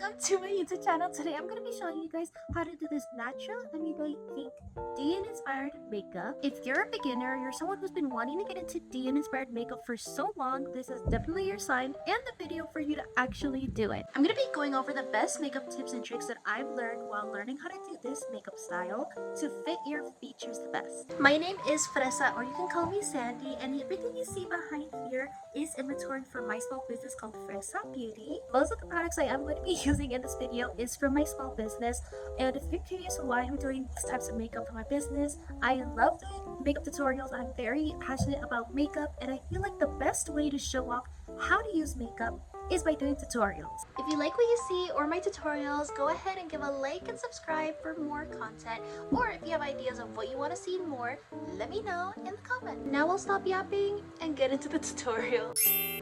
Welcome to my YouTube channel. Today I'm going to be showing you guys how to do this natural everyday pink Douyin inspired makeup. If you're a beginner, you're someone who's been wanting to get into Douyin inspired makeup for so long, this is definitely your sign and the video for you to actually do it. I'm going to be going over the best makeup tips and tricks that I've learned while learning how to do this makeup style to fit your features the best. My name is Fresa, or you can call me Sandy, and everything you see behind here is inventory from my small business called Fresa Beauty. Most of the products I am going to be using in this video is from my small business, and if you're curious why I'm doing these types of makeup for my business, I love doing makeup tutorials. I'm very passionate about makeup, and I feel like the best way to show off how to use makeup is by doing tutorials. If you like what you see or my tutorials, go ahead and give a like and subscribe for more content, or if you have ideas of what you want to see more, let me know in the comment. Now I'll stop yapping and get into the tutorial.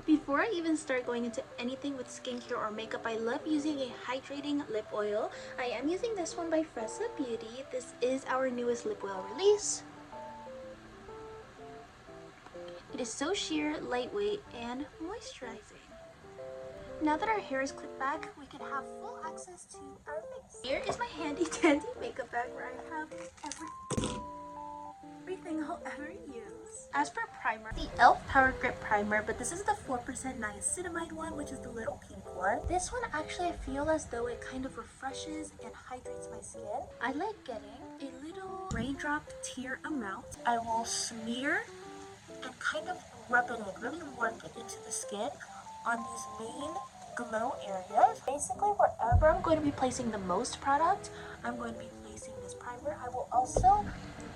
Before I even start going into anything with skincare or makeup, I love using a hydrating lip oil. I am using this one by Fresa Beauty. This is our newest lip oil release. It is so sheer, lightweight, and moisturizing. Now that our hair is clipped back, we can have full access to our face. Here is my handy dandy makeup bag where I have everything I'll ever use. As for primer, the e.l.f. Power Grip Primer, but this is the 4% niacinamide one, which is the little pink one. This one actually I feel as though it kind of refreshes and hydrates my skin. I like getting a little raindrop tear amount. I will smear and kind of rub it in, really work it into the skin on these main glow areas. Basically, wherever I'm going to be placing the most product, I'm going to be placing this primer. I will also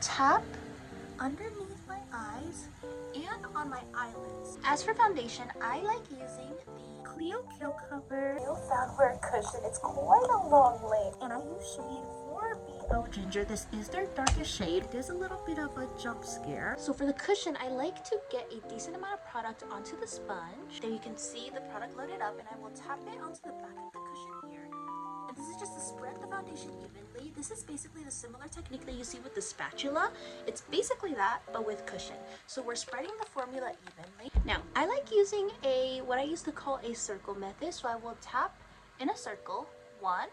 tap underneath my eyes and on my eyelids. As for foundation, I like using the Clio Kill Cover Real Foundwear Cushion. It's quite a long length, and I use shade 4BO Ginger. This is their darkest shade. It is a little bit of a jump scare. So for the cushion, I like to get a decent amount of product onto the sponge. There you can see the product loaded up, and I will tap it onto the back of the cushion here. And this is just to spread the foundation evenly. This is basically the similar technique that you see with the spatula. It's basically that, but with cushion. So we're spreading the formula evenly. Now, I like using what I used to call a circle method. So I will tap in a circle, 1,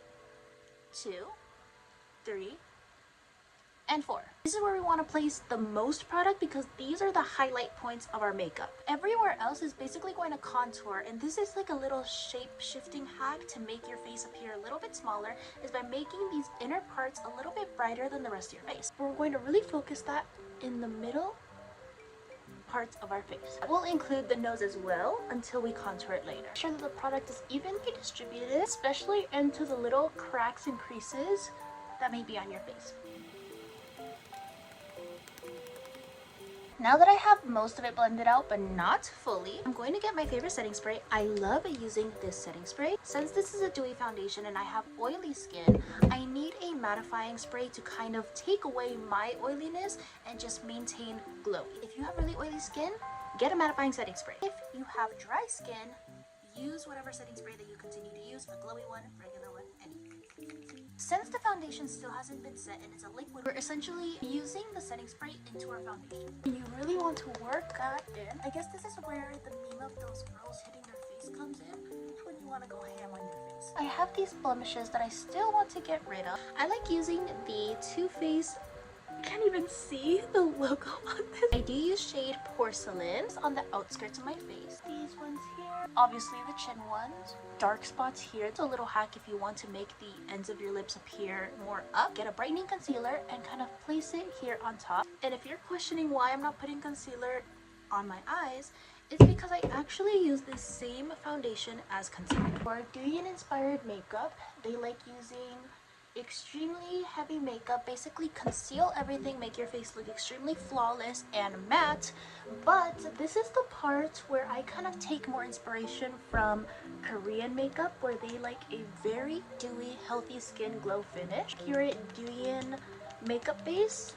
2, 3, and 4. This is where we want to place the most product because these are the highlight points of our makeup. Everywhere else is basically going to contour, and this is like a little shape shifting hack to make your face appear a little bit smaller, is by making these inner parts a little bit brighter than the rest of your face. We're going to really focus that in the middle parts of our face. We'll include the nose as well until we contour it later. Make sure that the product is evenly distributed, especially into the little cracks and creases that may be on your face. Now that I have most of it blended out, but not fully, I'm going to get my favorite setting spray. I love using this setting spray. Since this is a dewy foundation and I have oily skin, I need a mattifying spray to kind of take away my oiliness and just maintain glow. If you have really oily skin, get a mattifying setting spray. If you have dry skin, use whatever setting spray that you continue to use, a glowy one, regular one, anything. Since the foundation still hasn't been set and it's a liquid, we're essentially using the setting spray into our foundation. You really want to work that in. I guess this is where the meme of those girls hitting their face comes in, when you want to go ham on your face. I have these blemishes that I still want to get rid of. I like using the Too Faced, can't even see the logo on this. I do use shade Porcelain on the outskirts of my face. These ones here, obviously the chin ones. Dark spots here. It's a little hack if you want to make the ends of your lips appear more up. Get a brightening concealer and kind of place it here on top. And if you're questioning why I'm not putting concealer on my eyes, it's because I actually use the same foundation as concealer. For Douyin inspired makeup, they like using extremely heavy makeup, basically conceal everything, make your face look extremely flawless and matte. But this is the part where I kind of take more inspiration from Korean makeup, where they like a very dewy, healthy skin glow finish. Accurate Douyin makeup base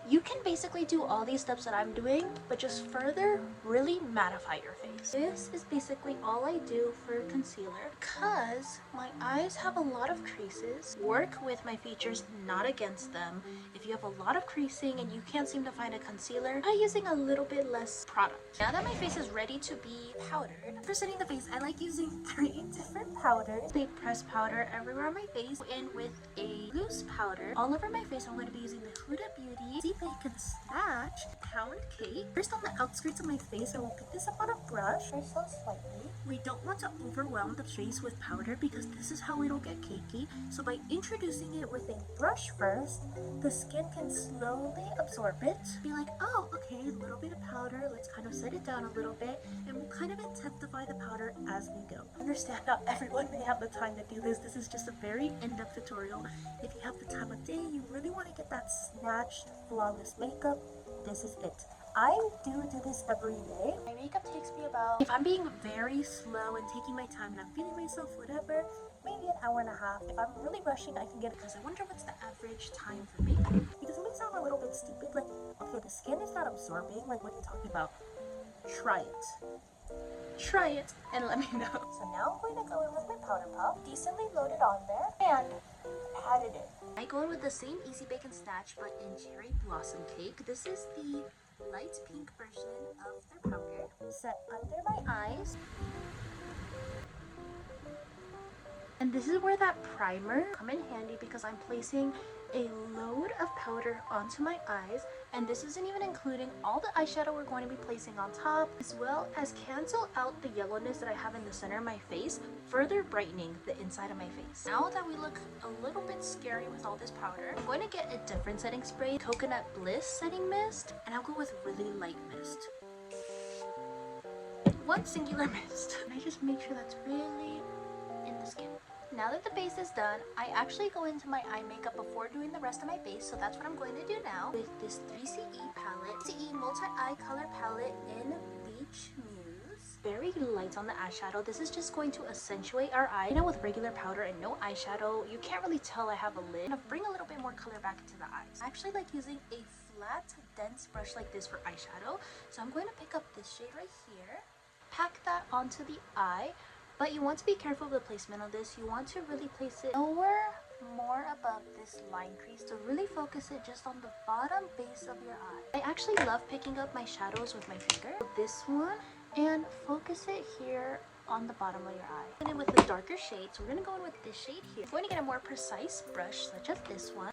You can basically do all these steps that I'm doing, but just further really mattify your face. This is basically all I do for concealer because my eyes have a lot of creases. Work with my features, not against them. If you have a lot of creasing and you can't seem to find a concealer, try using a little bit less product. Now that my face is ready to be powdered, for setting the face, I like using 3 different powders. They press powder everywhere on my face. Go in with a loose powder all over my face. I'm going to be using the Huda Beauty Bacon Snatch Pound Cake. First on the outskirts of my face, I will pick this up on a brush very so slightly. We don't want to overwhelm the face with powder because this is how it'll get cakey. So by introducing it with a brush first, the skin can slowly absorb it. Be like, oh, okay, a little bit of powder. Let's kind of set it down a little bit, and we'll kind of intensify the powder as we go. Understand, not everyone may have the time to do this. This is just a very in-depth tutorial. If you have the time of day, you really want to get that snatched, flawless makeup, this is it. I do this every day. My makeup takes me about, if I'm being very slow and taking my time and I'm feeling myself, whatever, maybe an hour and a half. If I'm really rushing, I can get it, because I wonder what's the average time for makeup. Because it may sound a little bit stupid, like, okay, the skin is not absorbing, like what are you talking about? Try it. Try it and let me know. So now I'm going to go in with my powder puff, decently load it on there, and pat it in. I go in with the same Easy Bacon Snatch, but in Cherry Blossom Cake. This is the light pink version of their powder. Set under my eyes. And this is where that primer come in handy, because I'm placing a load of powder onto my eyes, and this isn't even including all the eyeshadow we're going to be placing on top, as well as cancel out the yellowness that I have in the center of my face, further brightening the inside of my face. Now that we look a little bit scary with all this powder, I'm going to get a different setting spray, Coconut Bliss setting mist, and I'll go with really light mist. One singular mist. And I just make sure that's really in the skin. Now that the base is done, I actually go into my eye makeup before doing the rest of my base, so that's what I'm going to do now with this 3CE palette. 3CE Multi-Eye Color Palette in Beach Muse. Very light on the eyeshadow. This is just going to accentuate our eye. You know, with regular powder and no eyeshadow, you can't really tell I have a lid. I'll bring a little bit more color back into the eyes. I actually like using a flat, dense brush like this for eyeshadow, so I'm going to pick up this shade right here, pack that onto the eye. But you want to be careful of the placement of this. You want to really place it nowhere more above this line crease to really focus it just on the bottom base of your eye. I actually love picking up my shadows with my finger. This one, and focus it here on the bottom of your eye. And then with the darker shade, so we're going to go in with this shade here. I'm going to get a more precise brush, such as this one.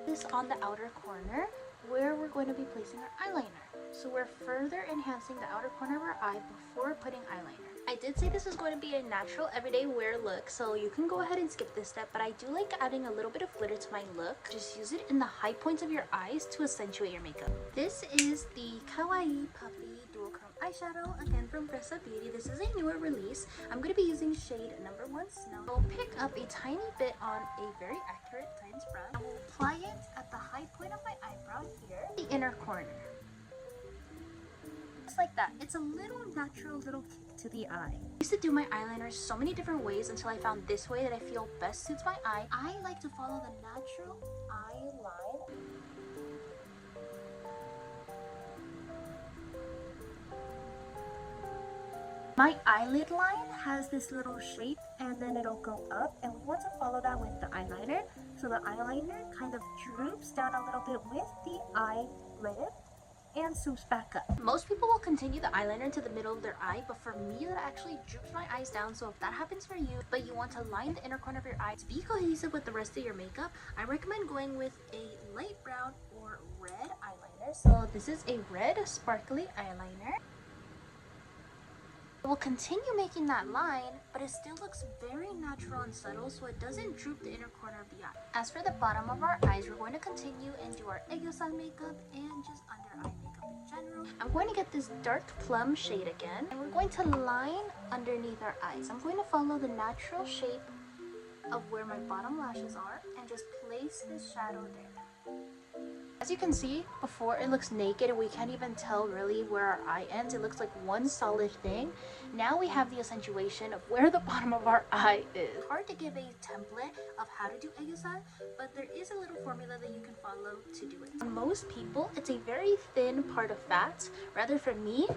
This on the outer corner, where we're going to be placing our eyeliner. So we're further enhancing the outer corner of our eye before putting eyeliner. I did say this is going to be a natural everyday wear look, so you can go ahead and skip this step, but I do like adding a little bit of glitter to my look. Just use it in the high points of your eyes to accentuate your makeup. This is the Kawaii Puppy Dual Chrome Eyeshadow, again from Fresa Beauty. This is a newer release. I'm going to be using shade number 1 Snow. I'll pick up a tiny bit on a very accurate Times brush. I will apply it at the high point of my eyebrow here, the inner corner. Just like that. It's a little natural little kick to the eye. I used to do my eyeliner so many different ways until I found this way that I feel best suits my eye. I like to follow the natural eye line. My eyelid line has this little shape, and then it'll go up, and we want to follow that with the eyeliner. So the eyeliner kind of droops down a little bit with the eyelid and swoops back up. Most people will continue the eyeliner to the middle of their eye, but for me that actually droops my eyes down. So if that happens for you, but you want to line the inner corner of your eye to be cohesive with the rest of your makeup, I recommend going with a light brown or red eyeliner. So this is a red sparkly eyeliner. We'll continue making that line, but it still looks very natural and subtle, so it doesn't droop the inner corner of the eye. As for the bottom of our eyes, we're going to continue and do our aegyosal makeup and just under eye makeup in general. I'm going to get this dark plum shade again, and we're going to line underneath our eyes. I'm going to follow the natural shape of where my bottom lashes are and just place this shadow there. As you can see, before it looks naked and we can't even tell really where our eye ends. It looks like one solid thing. Now we have the accentuation of where the bottom of our eye is. It's hard to give a template of how to do aegyosal, but there is a little formula that you can follow to do it. For most people, it's a very thin part of fat. Rather for me,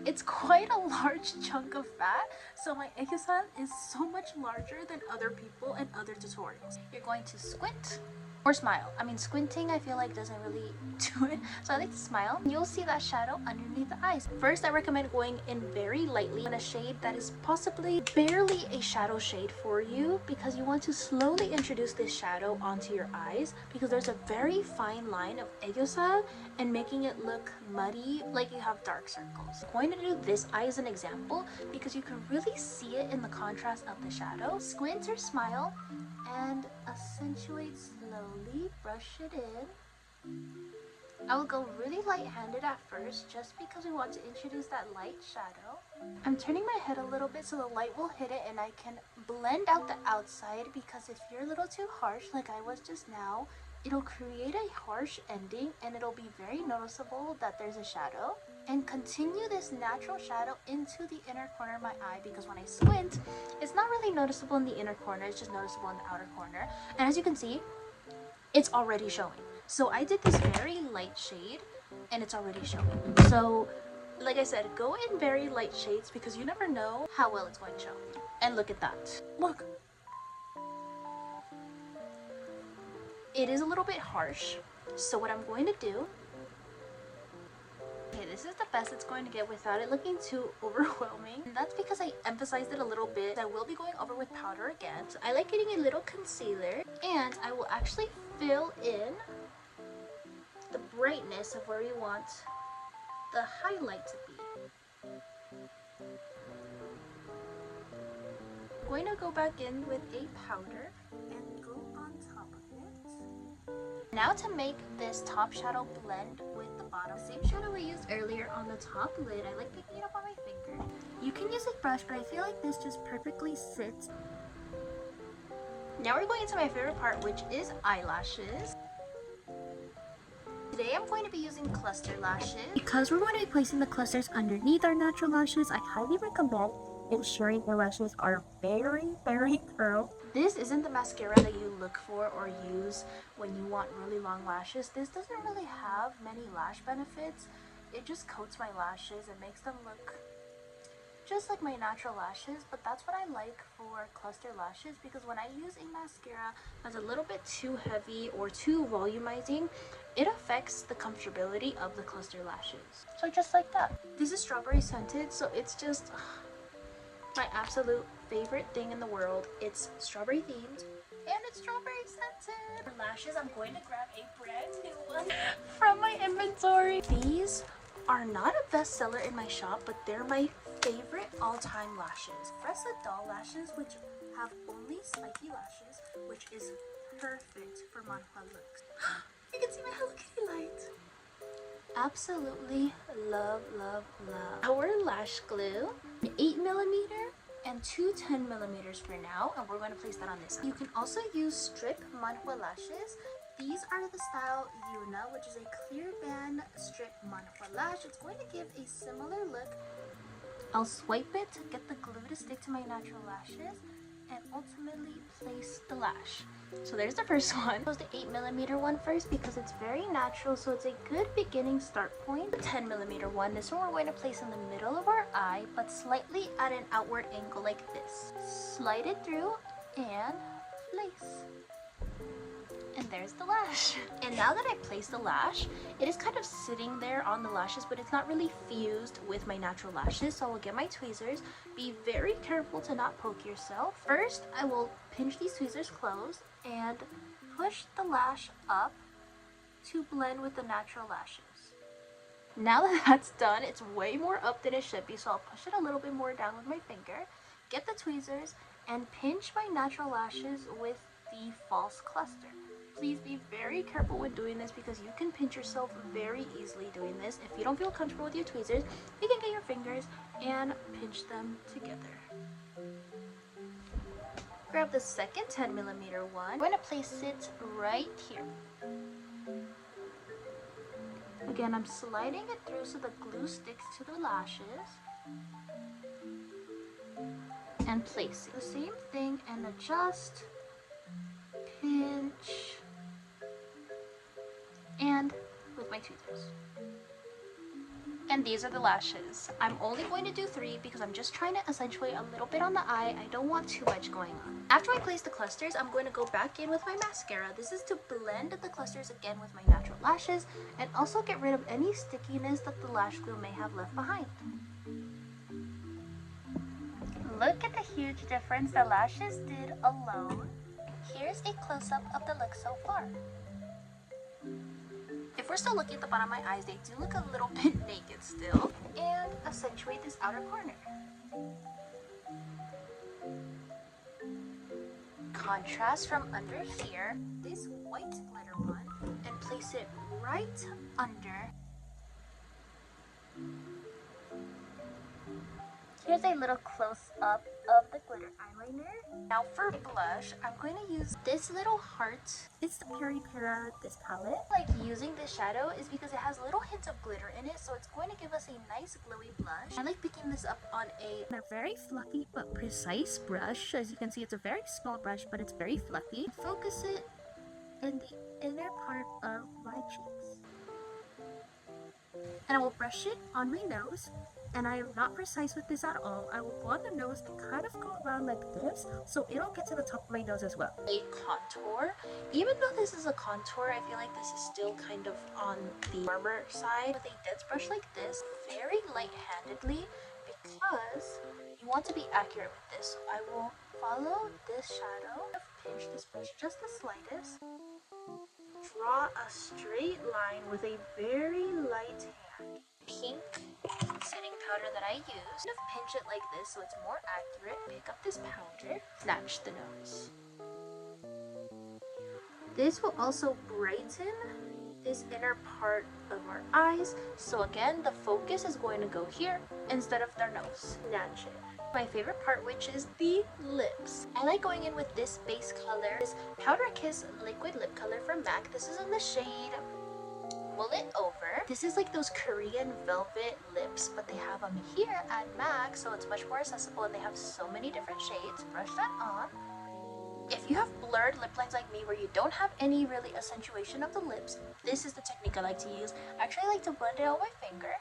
it's quite a large chunk of fat, so my aegyosal is so much larger than other people and other tutorials. You're going to squint or smile. I mean, squinting I feel like doesn't really do it, so I like to smile. You'll see that shadow underneath the eyes. First, I recommend going in very lightly in a shade that is possibly barely a shadow shade for you, because you want to slowly introduce this shadow onto your eyes, because there's a very fine line of aegyosal and making it look muddy, like you have dark circles. I'm going to do this eye as an example because you can really see it in the contrast of the shadow. Squint or smile and accentuate slowly, brush it in. I will go really light-handed at first just because we want to introduce that light shadow. I'm turning my head a little bit so the light will hit it and I can blend out the outside, because if you're a little too harsh like I was just now, it'll create a harsh ending and it'll be very noticeable that there's a shadow. And continue this natural shadow into the inner corner of my eye, because when I squint, it's not really noticeable in the inner corner, it's just noticeable in the outer corner. And as you can see, it's already showing. So I did this very light shade and it's already showing. So like I said, go in very light shades because you never know how well it's going to show. And look at that. Look. It is a little bit harsh. So what I'm going to do, okay, this is the best it's going to get without it looking too overwhelming. And that's because I emphasized it a little bit. I will be going over with powder again. So I like getting a little concealer, and I will actually fill in the brightness of where you want the highlight to be. I'm going to go back in with a powder and go on top of it. Now to make this top shadow blend with the bottom, same shadow we used earlier on the top lid. I like picking it up on my finger. You can use a brush, but I feel like this just perfectly sits. Now we're going into my favorite part, which is eyelashes. Today I'm going to be using cluster lashes. Because we're going to be placing the clusters underneath our natural lashes, I highly recommend ensuring your lashes are very, very curled. This isn't the mascara that you look for or use when you want really long lashes. This doesn't really have many lash benefits. It just coats my lashes and makes them look just like my natural lashes, but that's what I like for cluster lashes, because when I use a mascara that's a little bit too heavy or too volumizing, it affects the comfortability of the cluster lashes. So just like that. This is strawberry scented, so it's just my absolute favorite thing in the world. It's strawberry themed and it's strawberry scented. For lashes, I'm going to grab a brand new one from my inventory. These are not a bestseller in my shop, but they're my favorite all-time lashes. Fresa doll lashes, which have only spiky lashes, which is perfect for manhua looks. You can see my Hello Kitty light. Absolutely love, love, love. Our lash glue, 8mm and two 10mm for now, and we're going to place that on this side. You can also use strip manhua lashes. These are the style Yuna, which is a clear band strip manhua lash. It's going to give a similar look. I'll swipe it to get the glue to stick to my natural lashes and ultimately place the lash. So there's the first one. I'll use the 8mm one first because it's very natural, so it's a good beginning start point. The 10mm one, this one we're going to place in the middle of our eye, but slightly at an outward angle like this. Slide it through and place. And there's the lash. And now that I placed the lash, it is kind of sitting there on the lashes, but it's not really fused with my natural lashes. So I will get my tweezers. Be very careful to not poke yourself. First, I will pinch these tweezers closed and push the lash up to blend with the natural lashes. Now that that's done, it's way more up than it should be, so I'll push it a little bit more down with my finger, get the tweezers, and pinch my natural lashes with the false cluster. Please be very careful when doing this because you can pinch yourself very easily doing this. If you don't feel comfortable with your tweezers, you can get your fingers and pinch them together. Grab the second 10mm one. I'm going to place it right here. Again, I'm sliding it through so the glue sticks to the lashes. And placing. The same thing and adjust, pinch, and with my tweezers. And these are the lashes. I'm only going to do 3 because I'm just trying to accentuate a little bit on the eye. I don't want too much going on. After I place the clusters, I'm going to go back in with my mascara. This is to blend the clusters again with my natural lashes and also get rid of any stickiness that the lash glue may have left behind. Look at the huge difference the lashes did alone. Here's a close-up of the look so far. If we're still looking at the bottom of my eyes, they do look a little bit naked still. And accentuate this outer corner. Contrast from under here, this white glitter one, and place it right under. Here's a little close-up of the glitter eyeliner. Now for blush, I'm going to use this little heart. It's the this palette. I like using this shadow is because it has little hints of glitter in it, so it's going to give us a nice glowy blush. I like picking this up on a very fluffy but precise brush. As you can see, it's a very small brush, but it's very fluffy. Focus it in the inner part of my cheeks. And I will brush it on my nose. And I am not precise with this at all. I will go on the nose and kind of go around like this, so it'll get to the top of my nose as well. A contour. Even though this is a contour, I feel like this is still kind of on the warmer side. With a dense brush like this, very light-handedly, because you want to be accurate with this. So I will follow this shadow, pinch this brush just the slightest, draw a straight line with a very light hand. Pink setting powder that I use. Kind of pinch it like this so it's more accurate. Pick up this powder, snatch the nose. This will also brighten this inner part of our eyes. So again, the focus is going to go here instead of their nose. Snatch it. My favorite part, which is the lips. I like going in with this base color, this Powder Kiss liquid lip color from MAC. This is in the shade Mull It Over. This is like those Korean velvet lips, but they have them here at MAC, so it's much more accessible and they have so many different shades. Brush that on. If you have blurred lip lines like me where you don't have any really accentuation of the lips, this is the technique I like to use. Actually, I like to blend it out with my finger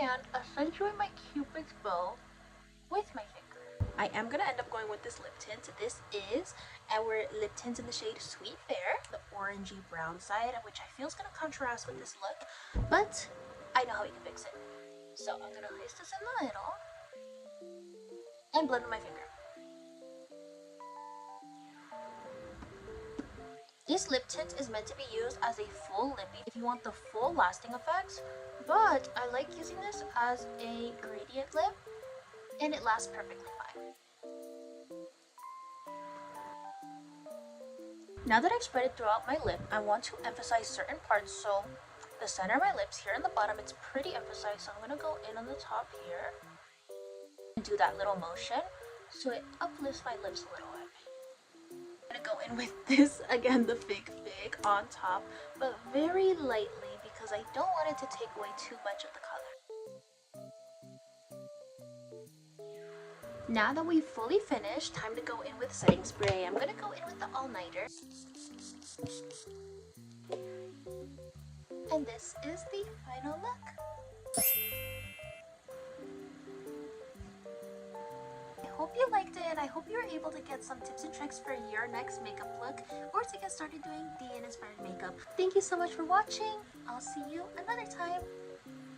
and accentuate my Cupid's bow with my finger. I am going to end up going with this lip tint. This is our lip tint in the shade Sweet Fair, the orangey brown side, which I feel is going to contrast with this look, but I know how we can fix it. So I'm going to place this in the middle and blend with my finger. This lip tint is meant to be used as a full lippy if you want the full lasting effects, but I like using this as a gradient lip and it lasts perfectly fine. Now that I've spread it throughout my lip, I want to emphasize certain parts. So the center of my lips here in the bottom, it's pretty emphasized, so I'm going to go in on the top here and do that little motion so it uplifts my lips a little bit. I'm going to go in with this, again, the Fig on top, but very lightly because I don't want it to take away too much of the color. Now that we've fully finished, time to go in with setting spray. I'm going to go in with the all-nighter. And this is the final look. I hope you liked it, and I hope you were able to get some tips and tricks for your next makeup look or to get started doing Douyin inspired makeup. Thank you so much for watching. I'll see you another time.